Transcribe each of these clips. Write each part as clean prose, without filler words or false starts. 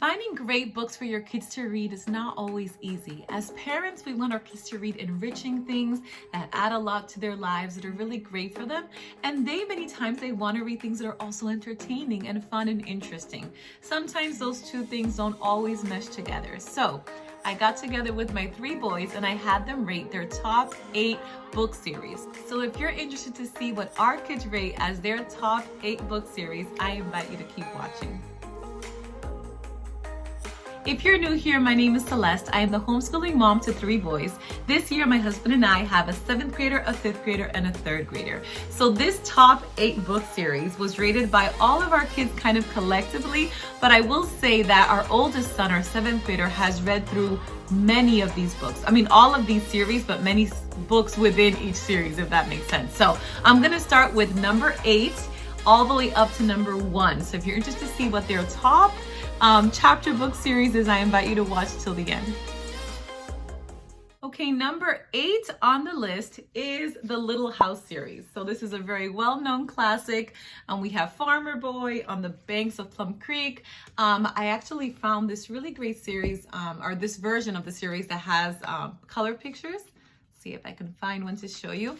Finding great books for your kids to read is not always easy. As parents, we want our kids to read enriching things that add a lot to their lives, that are really great for them. And many times, they want to read things that are also entertaining and fun and interesting. Sometimes those two things don't always mesh together. So I got together with my 3 boys and I had them rate their top 8 book series. So if you're interested to see what our kids rate as their top 8 book series, I invite you to keep watching. If you're new here, my name is Celeste. I am the homeschooling mom to 3 boys. This year, my husband and I have a 7th grader, a 5th grader, and a 3rd grader. So this top 8 book series was rated by all of our kids kind of collectively, but I will say that our oldest son, our 7th grader, has read through many of these books. I mean, all of these series, but many books within each series, if that makes sense. So I'm gonna start with number 8 all the way up to number 1. So if you're interested to see what their top chapter book series is, I invite you to watch till the end. Okay, number 8 on the list is the Little House series. So this is a very well-known classic. We have Farmer Boy on the banks of Plum Creek. I actually found this really great series, or this version of the series that has color pictures. See if I can find one to show you.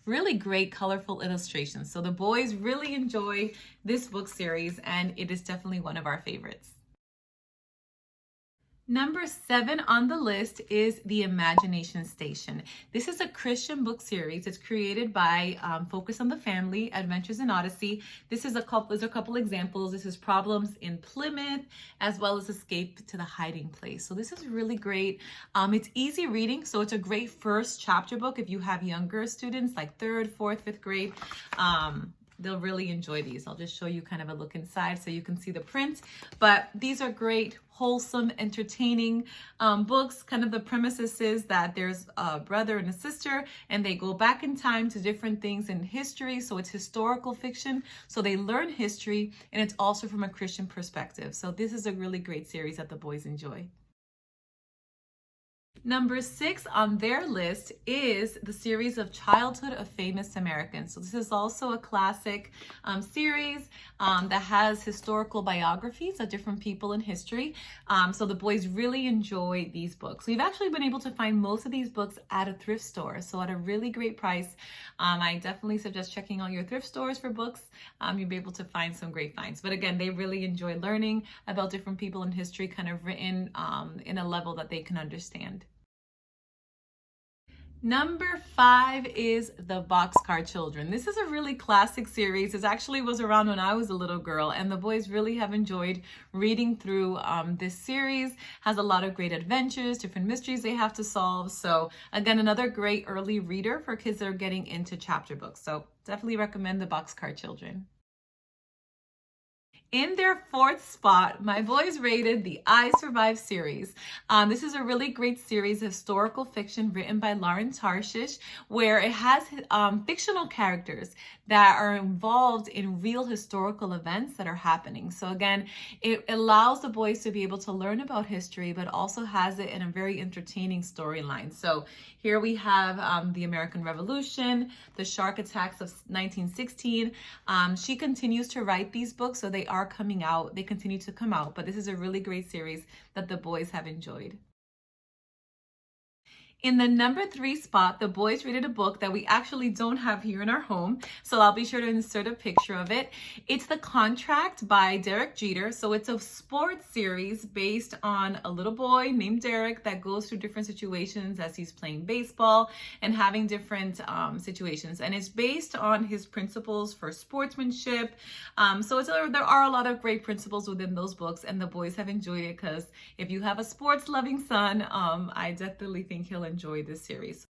Really great colorful illustrations. So the boys really enjoy this book series, and it is definitely one of our favorites. Number 7 on the list is The Imagination Station. This is a Christian book series. It's created by Focus on the Family, Adventures in Odyssey. There's a couple examples. This is Problems in Plymouth, as well as Escape to the Hiding Place. So this is really great. It's easy reading, so it's a great first chapter book if you have younger students like 3rd, 4th, 5th grade. They'll really enjoy these. I'll just show you kind of a look inside so you can see the print. But these are great, wholesome, entertaining books. Kind of the premises is that there's a brother and a sister, and they go back in time to different things in history. So it's historical fiction. So they learn history, and it's also from a Christian perspective. So this is a really great series that the boys enjoy. Number 6 on their list is the series of Childhood of Famous Americans. So this is also a classic series that has historical biographies of different people in history. So the boys really enjoy these books. We've actually been able to find most of these books at a thrift store, so at a really great price. I definitely suggest checking out your thrift stores for books. You'll be able to find some great finds. But again, they really enjoy learning about different people in history, kind of written in a level that they can understand. Number 5 is the Boxcar Children. This is a really classic series. It actually was around when I was a little girl, and the boys really have enjoyed reading through this series. Has a lot of great adventures, different mysteries they have to solve. So again, another great early reader for kids that are getting into chapter books. So definitely recommend the Boxcar Children. In their 4th spot, my boys rated the I Survive series. This is a really great series of historical fiction written by Lauren Tarshish, where it has fictional characters that are involved in real historical events that are happening. So again, it allows the boys to be able to learn about history, but also has it in a very entertaining storyline. So here we have the American Revolution, the shark attacks of 1916. She continues to write these books, so they are coming out. They continue to come out, but this is a really great series that the boys have enjoyed. In the number 3 spot, the boys rated a book that we actually don't have here in our home, so I'll be sure to insert a picture of it. It's The Contract by Derek Jeter. So it's a sports series based on a little boy named Derek that goes through different situations as he's playing baseball and having different situations. And it's based on his principles for sportsmanship. So there are a lot of great principles within those books, and the boys have enjoyed it because if you have a sports-loving son, I definitely think he'll enjoy this series.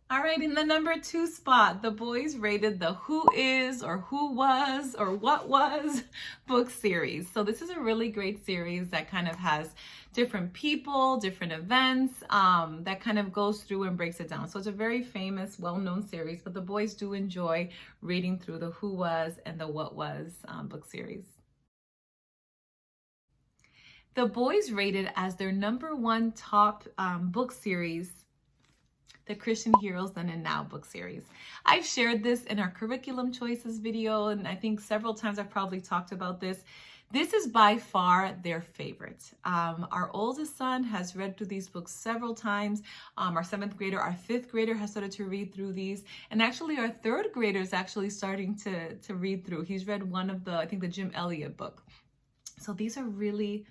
All right, in the number 2 spot, the boys rated the Who Is or Who Was or What Was book series. So this is a really great series that kind of has different people, different events, that kind of goes through and breaks it down. So it's a very famous, well-known series, but the boys do enjoy reading through the Who Was and the What Was book series. The boys rated as their number 1 top book series the Christian Heroes Then and Now book series. I've shared this in our curriculum choices video, and I think several times I've probably talked about this. This is by far their favorite. Our oldest son has read through these books several times. Our 7th grader, our 5th grader has started to read through these. And actually our 3rd grader is actually starting to read through. He's read one of I think the Jim Elliot book. So these are really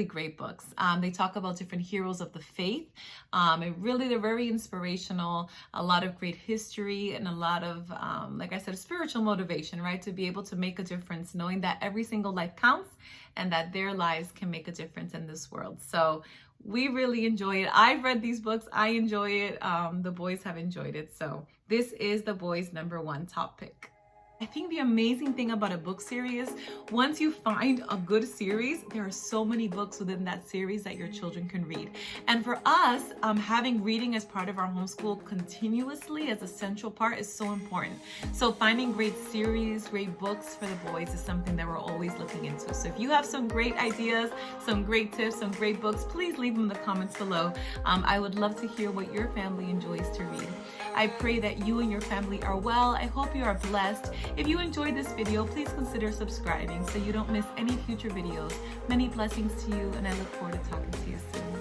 great books. They talk about different heroes of the faith. They're very inspirational, a lot of great history and a lot of, like I said, spiritual motivation, right? To be able to make a difference, knowing that every single life counts and that their lives can make a difference in this world. So we really enjoy it. I've read these books. I enjoy it. The boys have enjoyed it. So this is the boys' #1 top pick. I think the amazing thing about a book series, once you find a good series, there are so many books within that series that your children can read. And for us, having reading as part of our homeschool continuously as a central part is so important. So finding great series, great books for the boys is something that we're always looking into. So if you have some great ideas, some great tips, some great books, please leave them in the comments below. I would love to hear what your family enjoys to read. I pray that you and your family are well. I hope you are blessed. If you enjoyed this video, please consider subscribing so you don't miss any future videos. Many blessings to you, and I look forward to talking to you soon.